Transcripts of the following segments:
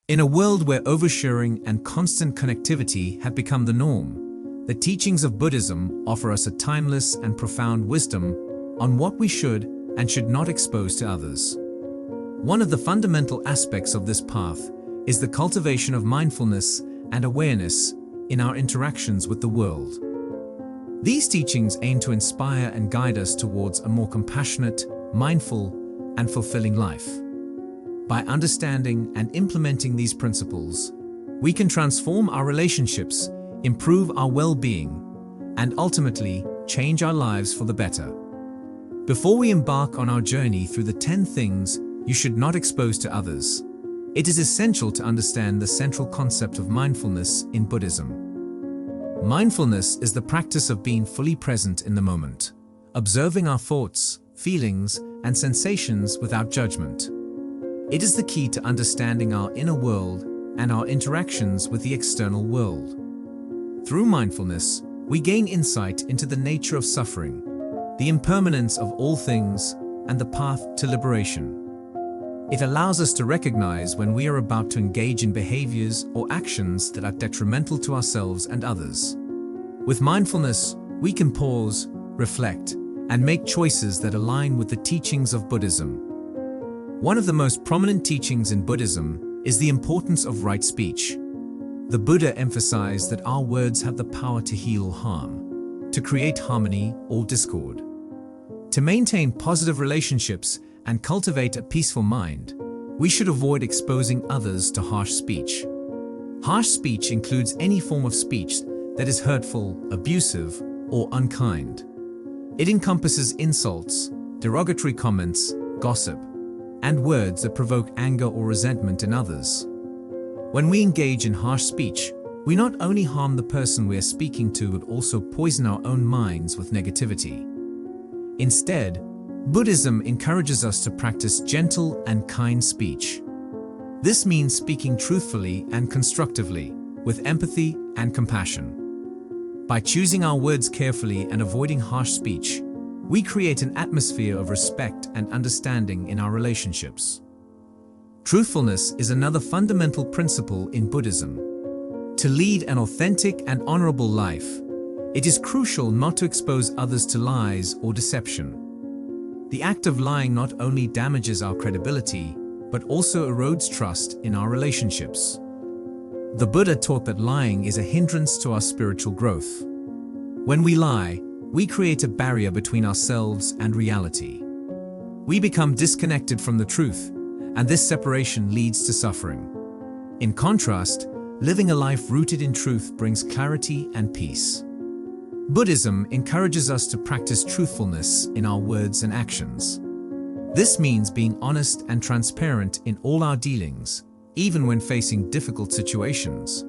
In a world where oversharing and constant connectivity have become the norm, the teachings of Buddhism offer us a timeless and profound wisdom on what we should and should not expose to others. One of the fundamental aspects of this path is the cultivation of mindfulness and awareness in our interactions with the world. These teachings aim to inspire and guide us towards a more compassionate, mindful, and fulfilling life. By understanding and implementing these principles, we can transform our relationships, improve our well-being, and ultimately change our lives for the better. Before we embark on our journey through the 10 things you should not expose to others, it is essential to understand the central concept of mindfulness in Buddhism. Mindfulness is the practice of being fully present in the moment, observing our thoughts, feelings, and sensations without judgment. It is the key to understanding our inner world and our interactions with the external world. Through mindfulness, we gain insight into the nature of suffering, the impermanence of all things, and the path to liberation. It allows us to recognize when we are about to engage in behaviors or actions that are detrimental to ourselves and others. With mindfulness, we can pause, reflect, and make choices that align with the teachings of Buddhism. One of the most prominent teachings in Buddhism is the importance of right speech. The Buddha emphasized that our words have the power to heal harm, to create harmony or discord. To maintain positive relationships and cultivate a peaceful mind, we should avoid exposing others to harsh speech. Harsh speech includes any form of speech that is hurtful, abusive, or unkind. It encompasses insults, derogatory comments, gossip, and words that provoke anger or resentment in others. When we engage in harsh speech, we not only harm the person we are speaking to but also poison our own minds with negativity. Instead, Buddhism encourages us to practice gentle and kind speech. This means speaking truthfully and constructively, with empathy and compassion. By choosing our words carefully and avoiding harsh speech, we create an atmosphere of respect and understanding in our relationships. Truthfulness is another fundamental principle in Buddhism. To lead an authentic and honorable life, it is crucial not to expose others to lies or deception. The act of lying not only damages our credibility, but also erodes trust in our relationships. The Buddha taught that lying is a hindrance to our spiritual growth. When we lie, we create a barrier between ourselves and reality. We become disconnected from the truth, and this separation leads to suffering. In contrast, living a life rooted in truth brings clarity and peace. Buddhism encourages us to practice truthfulness in our words and actions. This means being honest and transparent in all our dealings, even when facing difficult situations.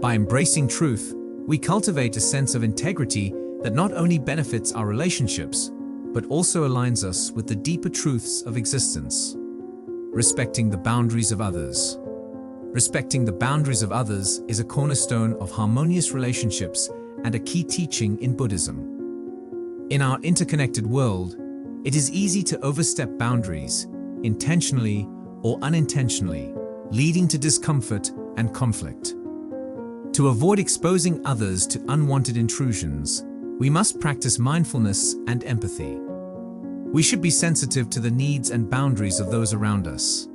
By embracing truth, we cultivate a sense of integrity that not only benefits our relationships, but also aligns us with the deeper truths of existence. Respecting the boundaries of others. Respecting the boundaries of others is a cornerstone of harmonious relationships and a key teaching in Buddhism. In our interconnected world, it is easy to overstep boundaries, intentionally or unintentionally, leading to discomfort and conflict. To avoid exposing others to unwanted intrusions, we must practice mindfulness and empathy. We should be sensitive to the needs and boundaries of those around us.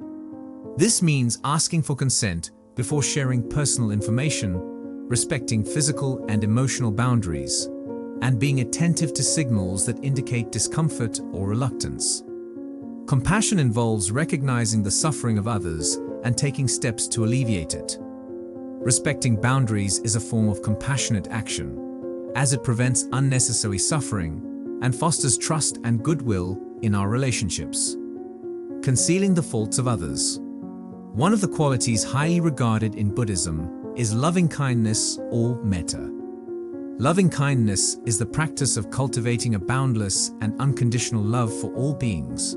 This means asking for consent before sharing personal information, respecting physical and emotional boundaries, and being attentive to signals that indicate discomfort or reluctance. Compassion involves recognizing the suffering of others and taking steps to alleviate it. Respecting boundaries is a form of compassionate action, as it prevents unnecessary suffering and fosters trust and goodwill in our relationships. Concealing the faults of others. One of the qualities highly regarded in Buddhism is loving-kindness or metta. Loving-kindness is the practice of cultivating a boundless and unconditional love for all beings.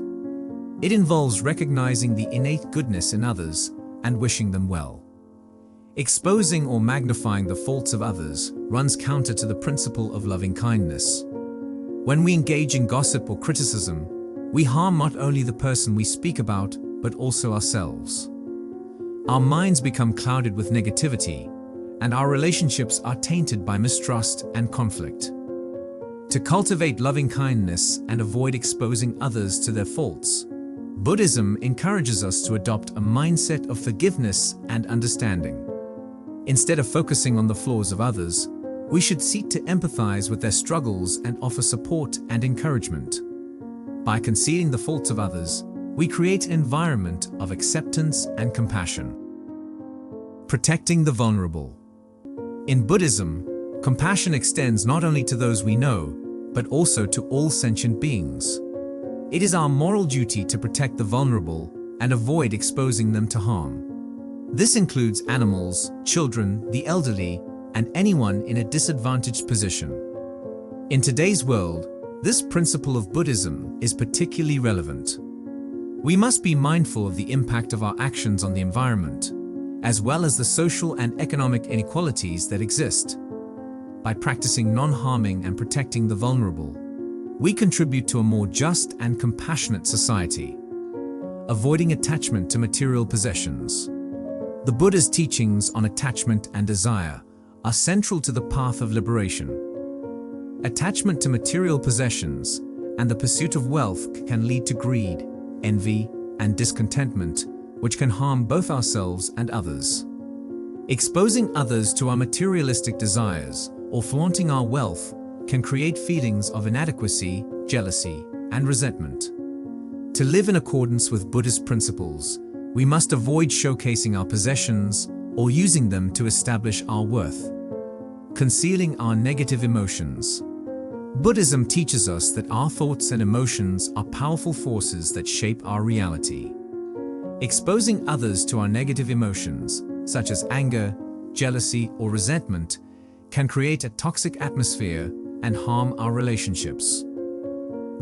It involves recognizing the innate goodness in others and wishing them well. Exposing or magnifying the faults of others runs counter to the principle of loving-kindness. When we engage in gossip or criticism, we harm not only the person we speak about, but also ourselves. our minds become clouded with negativity, and our relationships are tainted by mistrust and conflict. To cultivate loving kindness and avoid exposing others to their faults, Buddhism encourages us to adopt a mindset of forgiveness and understanding. Instead of focusing on the flaws of others, we should seek to empathize with their struggles and offer support and encouragement. By concealing the faults of others, we create an environment of acceptance and compassion. Protecting the vulnerable. In Buddhism, compassion extends not only to those we know, but also to all sentient beings. It is our moral duty to protect the vulnerable and avoid exposing them to harm. This includes animals, children, the elderly, and anyone in a disadvantaged position. In today's world, this principle of Buddhism is particularly relevant. We must be mindful of the impact of our actions on the environment, as well as the social and economic inequalities that exist. By practicing non-harming and protecting the vulnerable, we contribute to a more just and compassionate society. Avoiding attachment to material possessions. The Buddha's teachings on attachment and desire are central to the path of liberation. Attachment to material possessions and the pursuit of wealth can lead to greed, envy, and discontentment, which can harm both ourselves and others. Exposing others to our materialistic desires or flaunting our wealth can create feelings of inadequacy, jealousy, and resentment. To live in accordance with Buddhist principles, we must avoid showcasing our possessions or using them to establish our worth. Concealing our negative emotions. Buddhism teaches us that our thoughts and emotions are powerful forces that shape our reality. Exposing others to our negative emotions, such as anger, jealousy, or resentment, can create a toxic atmosphere and harm our relationships.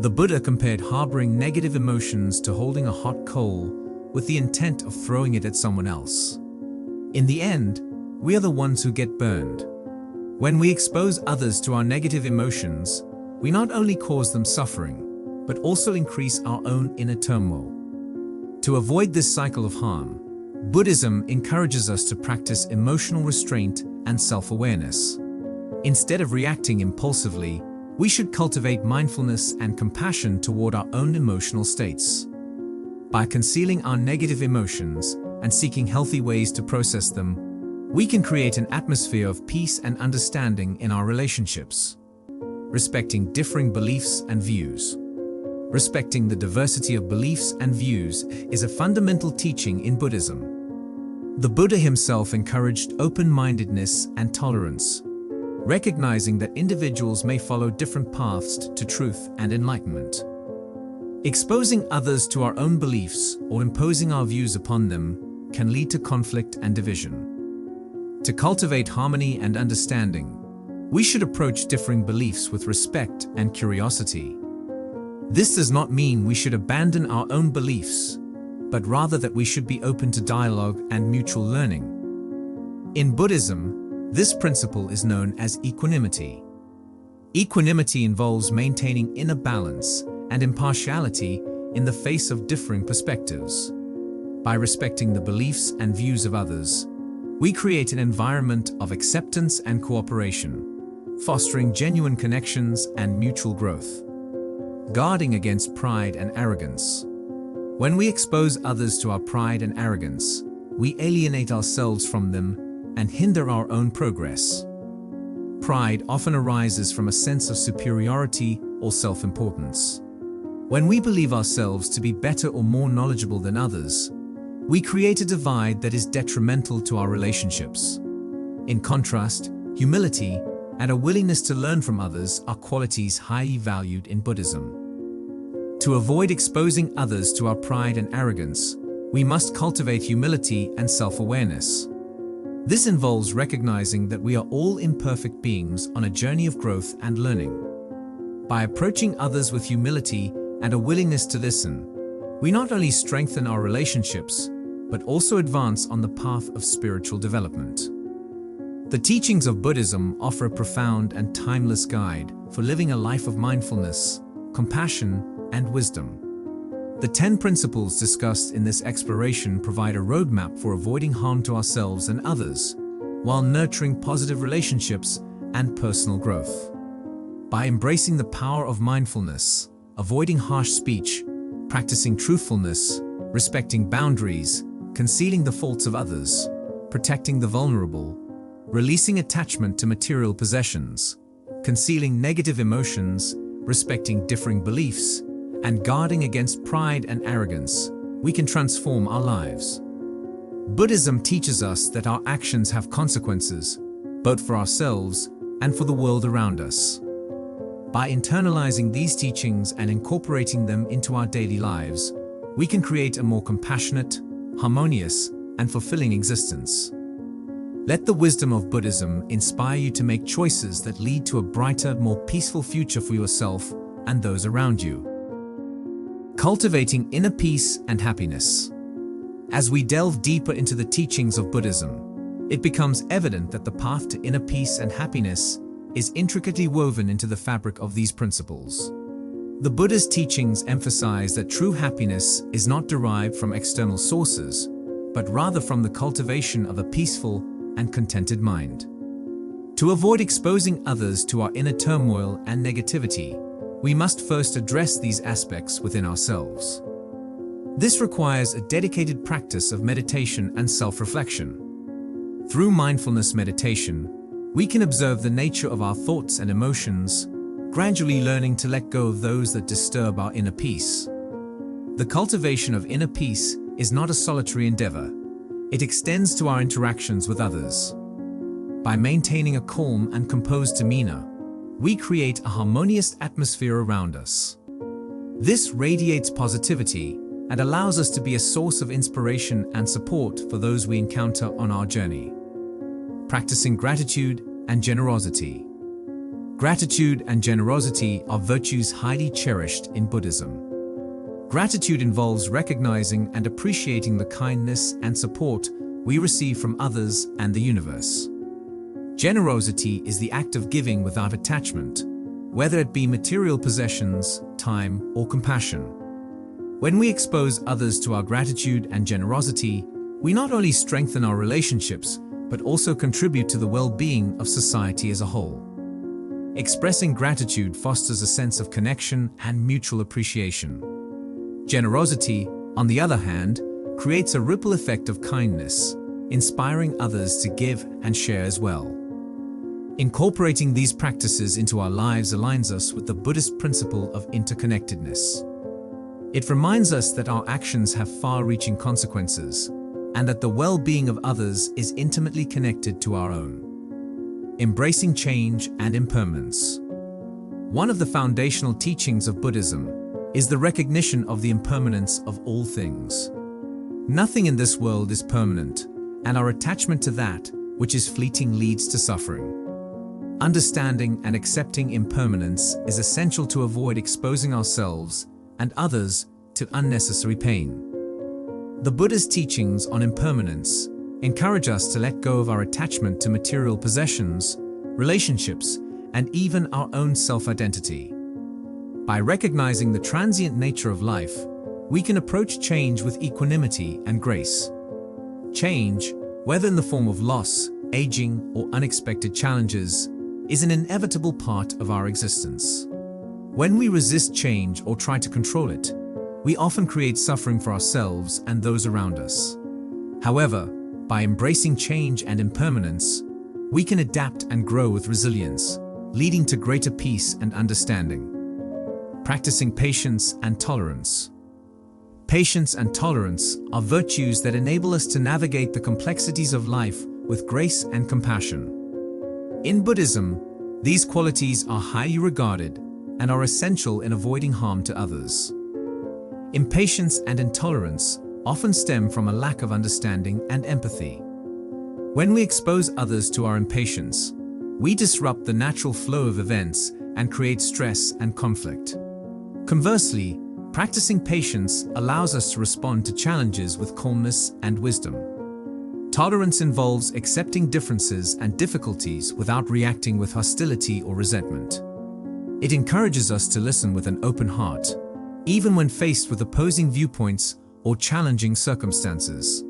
The Buddha compared harboring negative emotions to holding a hot coal with the intent of throwing it at someone else. In the end, we are the ones who get burned. When we expose others to our negative emotions, we not only cause them suffering, but also increase our own inner turmoil. To avoid this cycle of harm, Buddhism encourages us to practice emotional restraint and self-awareness. Instead of reacting impulsively, we should cultivate mindfulness and compassion toward our own emotional states. By concealing our negative emotions and seeking healthy ways to process them, we can create an atmosphere of peace and understanding in our relationships. Respecting differing beliefs and views. Respecting the diversity of beliefs and views is a fundamental teaching in Buddhism. The Buddha himself encouraged open-mindedness and tolerance, recognizing that individuals may follow different paths to truth and enlightenment. Exposing others to our own beliefs or imposing our views upon them can lead to conflict and division. To cultivate harmony and understanding, we should approach differing beliefs with respect and curiosity. This does not mean we should abandon our own beliefs, but rather that we should be open to dialogue and mutual learning. In Buddhism, this principle is known as equanimity. Equanimity involves maintaining inner balance and impartiality in the face of differing perspectives. By respecting the beliefs and views of others, we create an environment of acceptance and cooperation, fostering genuine connections and mutual growth. Guarding against pride and arrogance. When we expose others to our pride and arrogance, we alienate ourselves from them and hinder our own progress. Pride often arises from a sense of superiority or self-importance. When we believe ourselves to be better or more knowledgeable than others, we create a divide that is detrimental to our relationships. In contrast, humility and a willingness to learn from others are qualities highly valued in Buddhism. To avoid exposing others to our pride and arrogance, we must cultivate humility and self-awareness. This involves recognizing that we are all imperfect beings on a journey of growth and learning. By approaching others with humility and a willingness to listen, we not only strengthen our relationships, but also advance on the path of spiritual development. The teachings of Buddhism offer a profound and timeless guide for living a life of mindfulness, compassion, and wisdom. The 10 principles discussed in this exploration provide a roadmap for avoiding harm to ourselves and others, while nurturing positive relationships and personal growth. By embracing the power of mindfulness, avoiding harsh speech, practicing truthfulness, respecting boundaries, concealing the faults of others, protecting the vulnerable, releasing attachment to material possessions, concealing negative emotions, respecting differing beliefs, and guarding against pride and arrogance, we can transform our lives. Buddhism teaches us that our actions have consequences, both for ourselves and for the world around us. By internalizing these teachings and incorporating them into our daily lives, we can create a more compassionate, harmonious, and fulfilling existence. Let the wisdom of Buddhism inspire you to make choices that lead to a brighter, more peaceful future for yourself and those around you. Cultivating inner peace and happiness. As we delve deeper into the teachings of Buddhism, it becomes evident that the path to inner peace and happiness is intricately woven into the fabric of these principles. The Buddha's teachings emphasize that true happiness is not derived from external sources, but rather from the cultivation of a peaceful and contented mind. To avoid exposing others to our inner turmoil and negativity, we must first address these aspects within ourselves. This requires a dedicated practice of meditation and self-reflection. Through mindfulness meditation, we can observe the nature of our thoughts and emotions, gradually learning to let go of those that disturb our inner peace. The cultivation of inner peace is not a solitary endeavor. It extends to our interactions with others. By maintaining a calm and composed demeanor, we create a harmonious atmosphere around us. This radiates positivity and allows us to be a source of inspiration and support for those we encounter on our journey. Practicing gratitude and generosity. Gratitude and generosity are virtues highly cherished in Buddhism. Gratitude involves recognizing and appreciating the kindness and support we receive from others and the universe. Generosity is the act of giving without attachment, whether it be material possessions, time, or compassion. When we expose others to our gratitude and generosity, we not only strengthen our relationships, but also contribute to the well-being of society as a whole. Expressing gratitude fosters a sense of connection and mutual appreciation. Generosity, on the other hand, creates a ripple effect of kindness, inspiring others to give and share as well. Incorporating these practices into our lives aligns us with the Buddhist principle of interconnectedness. It reminds us that our actions have far-reaching consequences, and that the well-being of others is intimately connected to our own. Embracing change and impermanence. One of the foundational teachings of Buddhism is the recognition of the impermanence of all things. Nothing in this world is permanent, and our attachment to that which is fleeting leads to suffering. Understanding and accepting impermanence is essential to avoid exposing ourselves and others to unnecessary pain. The Buddha's teachings on impermanence encourage us to let go of our attachment to material possessions, relationships, and even our own self-identity. By recognizing the transient nature of life, we can approach change with equanimity and grace. Change, whether in the form of loss, aging, or unexpected challenges, is an inevitable part of our existence. When we resist change or try to control it, we often create suffering for ourselves and those around us. However, by embracing change and impermanence, we can adapt and grow with resilience, leading to greater peace and understanding. Practicing patience and tolerance. Patience and tolerance are virtues that enable us to navigate the complexities of life with grace and compassion. In Buddhism, these qualities are highly regarded and are essential in avoiding harm to others. Impatience and intolerance often stem from a lack of understanding and empathy. When we expose others to our impatience, we disrupt the natural flow of events and create stress and conflict. Conversely, practicing patience allows us to respond to challenges with calmness and wisdom. Tolerance involves accepting differences and difficulties without reacting with hostility or resentment. It encourages us to listen with an open heart, even when faced with opposing viewpoints or challenging circumstances.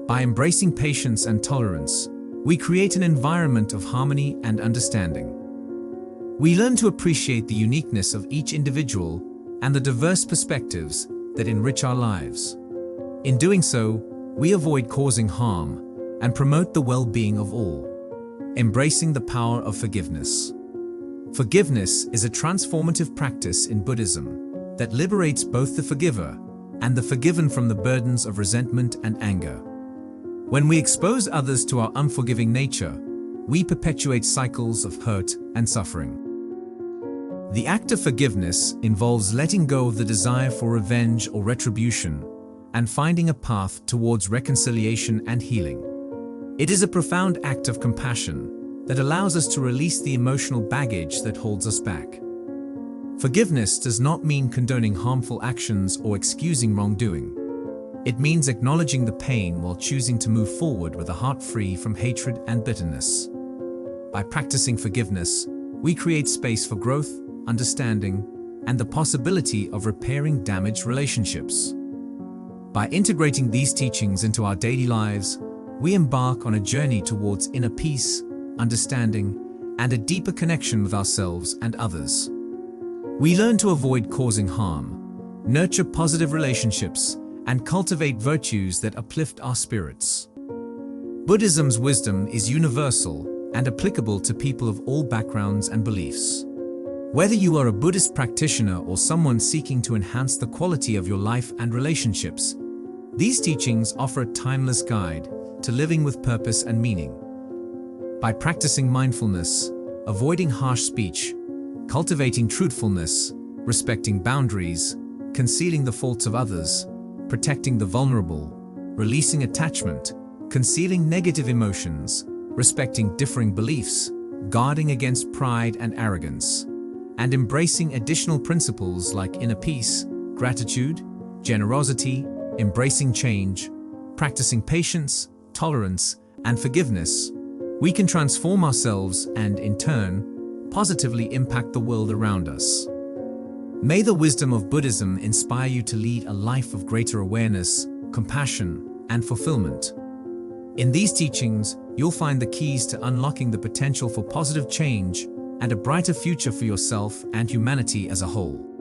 By embracing patience and tolerance, we create an environment of harmony and understanding. We learn to appreciate the uniqueness of each individual and the diverse perspectives that enrich our lives. In doing so, we avoid causing harm and promote the well-being of all, embracing the power of forgiveness. Forgiveness is a transformative practice in Buddhism that liberates both the forgiver and the forgiven from the burdens of resentment and anger. When we expose others to our unforgiving nature, we perpetuate cycles of hurt and suffering. The act of forgiveness involves letting go of the desire for revenge or retribution and finding a path towards reconciliation and healing. It is a profound act of compassion that allows us to release the emotional baggage that holds us back. Forgiveness does not mean condoning harmful actions or excusing wrongdoing. It means acknowledging the pain while choosing to move forward with a heart free from hatred and bitterness. By practicing forgiveness, we create space for growth, understanding, and the possibility of repairing damaged relationships. By integrating these teachings into our daily lives, we embark on a journey towards inner peace, understanding, and a deeper connection with ourselves and others. We learn to avoid causing harm, nurture positive relationships, and cultivate virtues that uplift our spirits. Buddhism's wisdom is universal and applicable to people of all backgrounds and beliefs. Whether you are a Buddhist practitioner or someone seeking to enhance the quality of your life and relationships, these teachings offer a timeless guide to living with purpose and meaning. By practicing mindfulness, avoiding harsh speech, cultivating truthfulness, respecting boundaries, concealing the faults of others, protecting the vulnerable, releasing attachment, concealing negative emotions, respecting differing beliefs, guarding against pride and arrogance, and embracing additional principles like inner peace, gratitude, generosity, embracing change, practicing patience, tolerance, and forgiveness, we can transform ourselves and, in turn, positively impact the world around us. May the wisdom of Buddhism inspire you to lead a life of greater awareness, compassion, and fulfillment. In these teachings, you'll find the keys to unlocking the potential for positive change and a brighter future for yourself and humanity as a whole.